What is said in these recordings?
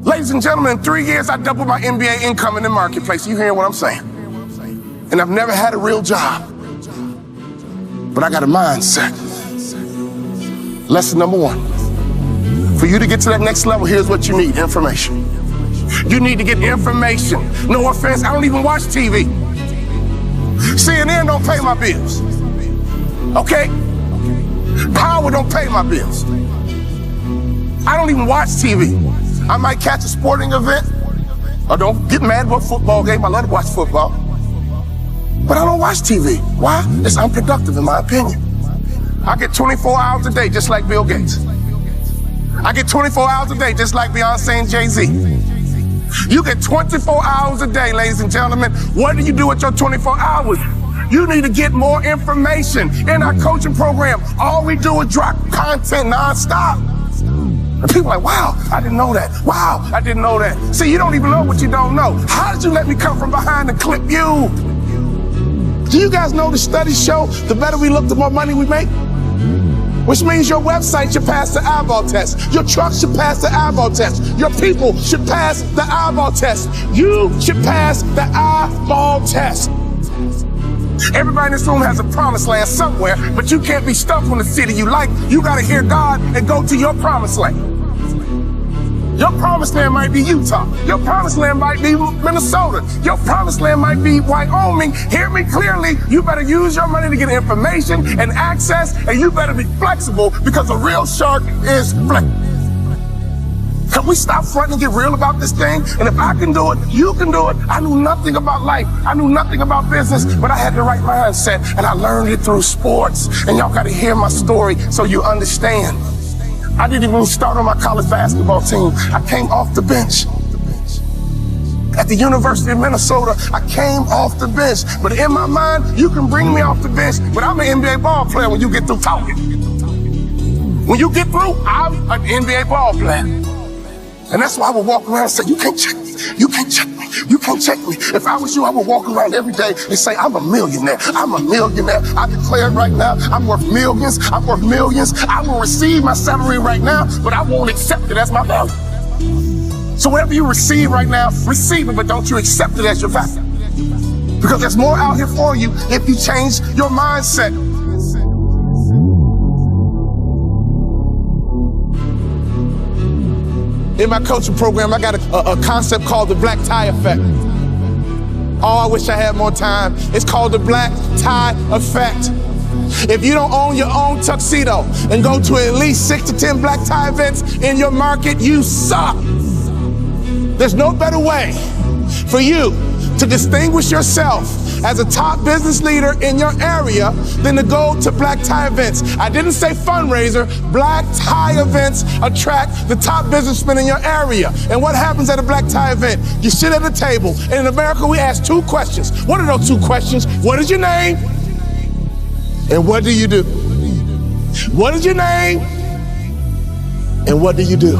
Ladies and gentlemen, in 3 years, I doubled my MBA income in the marketplace. You hearing what I'm saying? And I've never had a real job, but I got a mindset. Lesson number 1. For you to get to that next level, here's what you need: information. You need to get information. No offense, I don't even watch TV. CNN don't pay my bills. Okay? Power don't pay my bills. I don't even watch TV. I might catch a sporting event, or don't get mad about a football game. I love to watch football. But I don't watch TV. Why? It's unproductive in my opinion. I get 24 hours a day just like Bill Gates. I get 24 hours a day just like Beyonce and Jay-Z. You get 24 hours a day, ladies and gentlemen. What do you do with your 24 hours? You need to get more information. In our coaching program, all we do is drop content nonstop. And people are like, wow, I didn't know that. Wow, I didn't know that. See, you don't even know what you don't know. How did you let me come from behind and clip you? Do you guys know the studies show the better we look, the more money we make? Which means your website should pass the eyeball test. Your truck should pass the eyeball test. Your people should pass the eyeball test. You should pass the eyeball test. Everybody in this room has a promised land somewhere, but you can't be stuck on the city you like. You gotta hear God and go to your promised land. Your promised land might be Utah. Your promised land might be Minnesota. Your promised land might be Wyoming. Hear me clearly. You better use your money to get information and access, and you better be flexible, because a real shark is flexible. Can we stop fronting and get real about this thing? And if I can do it, you can do it. I knew nothing about life. I knew nothing about business, but I had the right mindset, and I learned it through sports. And y'all got to hear my story so you understand. I didn't even start on my college basketball team. I came off the bench. At the University of Minnesota, I came off the bench. But in my mind, you can bring me off the bench, but I'm an NBA ball player when you get through talking. When you get through, I'm an NBA ball player. And that's why I would walk around and say, you can't check me. You can't check me. You can't check me. If I was you, I would walk around every day and say, I'm a millionaire. I'm a millionaire. I declare right now, I'm worth millions. I'm worth millions. I will receive my salary right now, but I won't accept it as my value. So whatever you receive right now, receive it, but don't you accept it as your value. Because there's more out here for you if you change your mindset. In my coaching program, I got a concept called the black tie effect. Oh, I wish I had more time. It's called the black tie effect. If you don't own your own tuxedo and go to at least 6 to 10 black tie events in your market, you suck. There's no better way for you to distinguish yourself as a top business leader in your area than to go to black tie events. I didn't say fundraiser. Black tie events attract the top businessmen in your area. And what happens at a black tie event? You sit at a table, and in America we ask 2 questions. What are those 2 questions? What is your name? And what do you do? What is your name? And what do you do?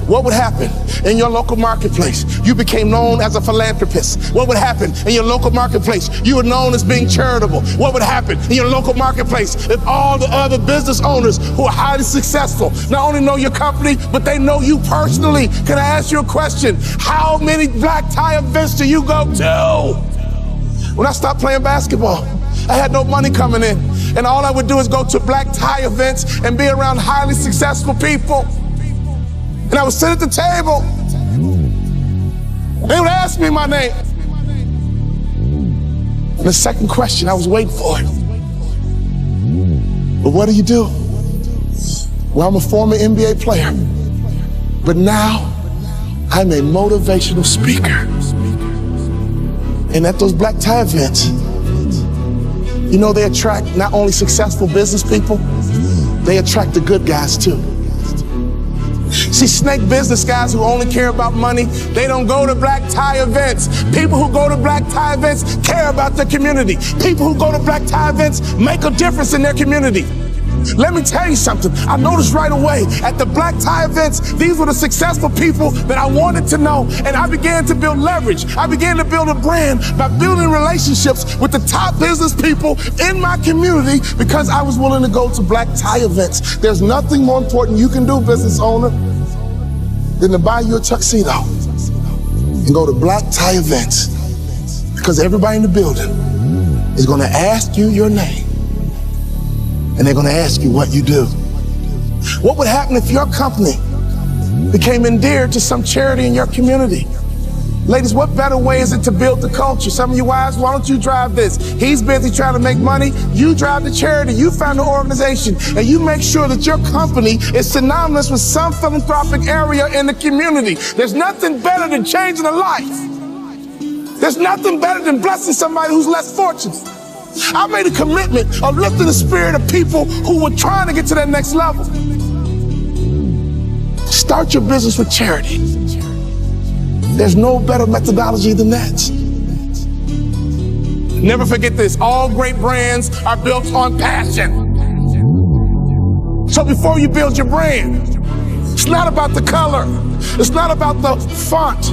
What would happen in your local marketplace? You became known as a philanthropist. What would happen in your local marketplace? You were known as being charitable. What would happen in your local marketplace if all the other business owners who are highly successful not only know your company, but they know you personally? Can I ask you a question? How many black tie events do you go to? When I stopped playing basketball, I had no money coming in, and all I would do is go to black tie events and be around highly successful people. And I would sit at the table. They would ask me my name. And the second question, I was waiting for it. But what do you do? Well, I'm a former NBA player, but now I'm a motivational speaker. And at those black tie events, you know, they attract not only successful business people, they attract the good guys too. See, snake business guys who only care about money, they don't go to black tie events. People who go to black tie events care about their community. People who go to black tie events make a difference in their community. Let me tell you something. I noticed right away at the black tie events, these were the successful people that I wanted to know. And I began to build leverage. I began to build a brand by building relationships with the top business people in my community because I was willing to go to black tie events. There's nothing more important you can do, business owner, than to buy you a tuxedo and go to black tie events, because everybody in the building is going to ask you your name and they're going to ask you what you do. What would happen if your company became endeared to some charity in your community? Ladies, what better way is it to build the culture? Some of you wives, why don't you drive this? He's busy trying to make money. You drive the charity. You found the organization, and you make sure that your company is synonymous with some philanthropic area in the community. There's nothing better than changing a life. There's nothing better than blessing somebody who's less fortunate. I made a commitment of lifting the spirit of people who were trying to get to that next level. Start your business with charity. There's no better methodology than that. Never forget this, all great brands are built on passion. So before you build your brand, it's not about the color, it's not about the font.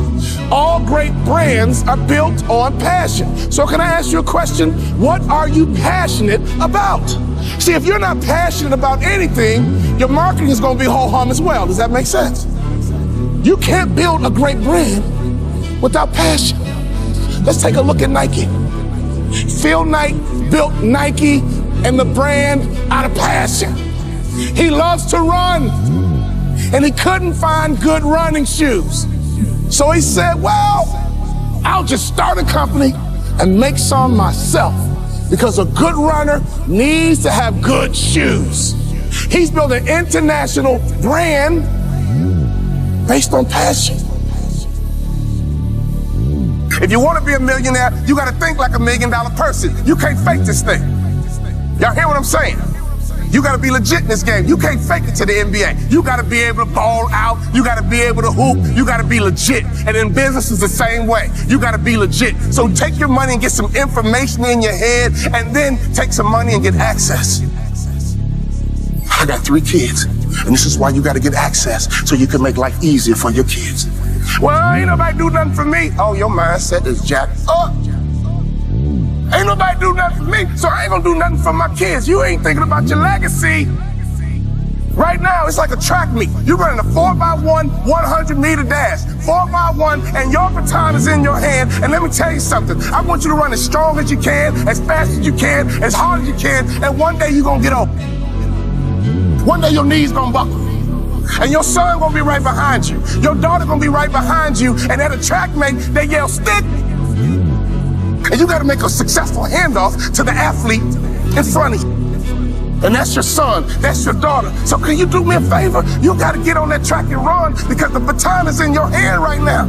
All great brands are built on passion. So can I ask you a question? What are you passionate about? See, if you're not passionate about anything, your marketing is going to be ho-hum as well. Does that make sense? You can't build a great brand without passion. Let's take a look at Nike. Phil Knight built Nike and the brand out of passion. He loves to run, and he couldn't find good running shoes. So he said, well, I'll just start a company and make some myself, because a good runner needs to have good shoes. He's built an international brand based on passion. If you want to be a millionaire, you got to think like $1 million person. You can't fake this thing. Y'all hear what I'm saying? You got to be legit in this game. You can't fake it to the NBA. You got to be able to ball out. You got to be able to hoop. You got to be legit. And in business, it's the same way. You got to be legit. So take your money and get some information in your head, and then take some money and get access. I got 3 kids, and this is why you got to get access, so you can make life easier for your kids. Well, ain't nobody do nothing for me. Oh, your mindset is jacked up. Ain't nobody do nothing for me, so I ain't gonna do nothing for my kids. You ain't thinking about your legacy. Right now, it's like a track meet. You're running a 4x1, 100-meter dash. 4x1, and your baton is in your hand. And let me tell you something. I want you to run as strong as you can, as fast as you can, as hard as you can, and one day you're gonna get old. One day your knees gonna buckle. And your son gonna be right behind you. Your daughter gonna be right behind you. And at a track meet, they yell, stick. And you gotta make a successful handoff to the athlete in front of you. And that's your son, that's your daughter. So can you do me a favor? You gotta get on that track and run, because the baton is in your hand right now.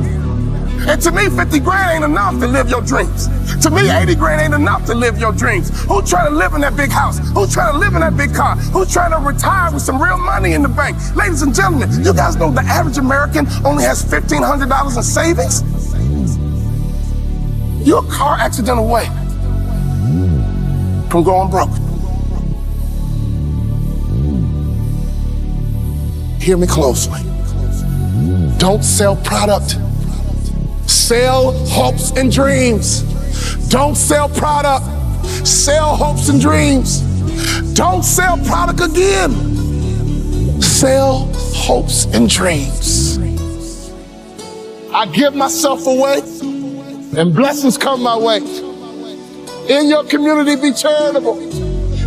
And to me, 50 grand ain't enough to live your dreams. To me, 80 grand ain't enough to live your dreams. Who trying to live in that big house? Who trying to live in that big car? Who trying to retire with some real money in the bank? Ladies and gentlemen, you guys know the average American only has $1,500 in savings? You're a car accident away from going broke. Hear me closely. Don't sell product. Sell hopes and dreams. Don't sell product. Sell hopes and dreams. Don't sell product again. Sell hopes and dreams. I give myself away, and blessings come my way. In your community, be charitable.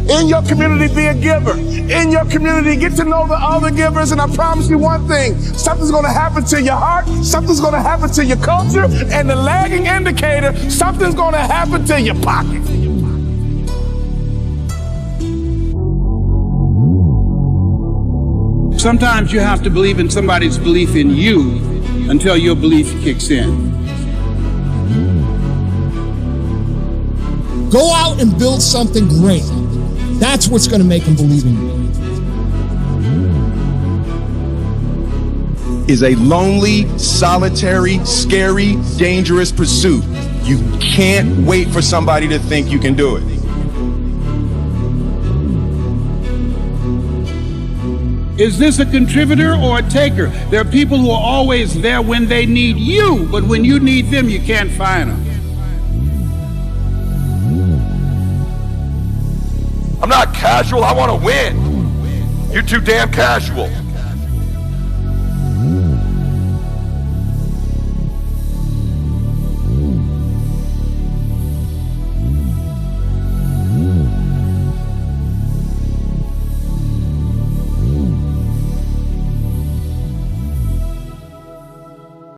In your community, be a giver. In your community, get to know the other givers, and I promise you one thing, something's gonna happen to your heart, something's gonna happen to your culture, and the lagging indicator, something's gonna happen to your pocket. Sometimes you have to believe in somebody's belief in you until your belief kicks in. Go out and build something great. That's what's going to make them believe in you. Is a lonely, solitary, scary, dangerous pursuit. You can't wait for somebody to think you can do it. Is this a contributor or a taker? There are people who are always there when they need you, but when you need them, you can't find them. I'm not casual, I want to win. You're too damn casual.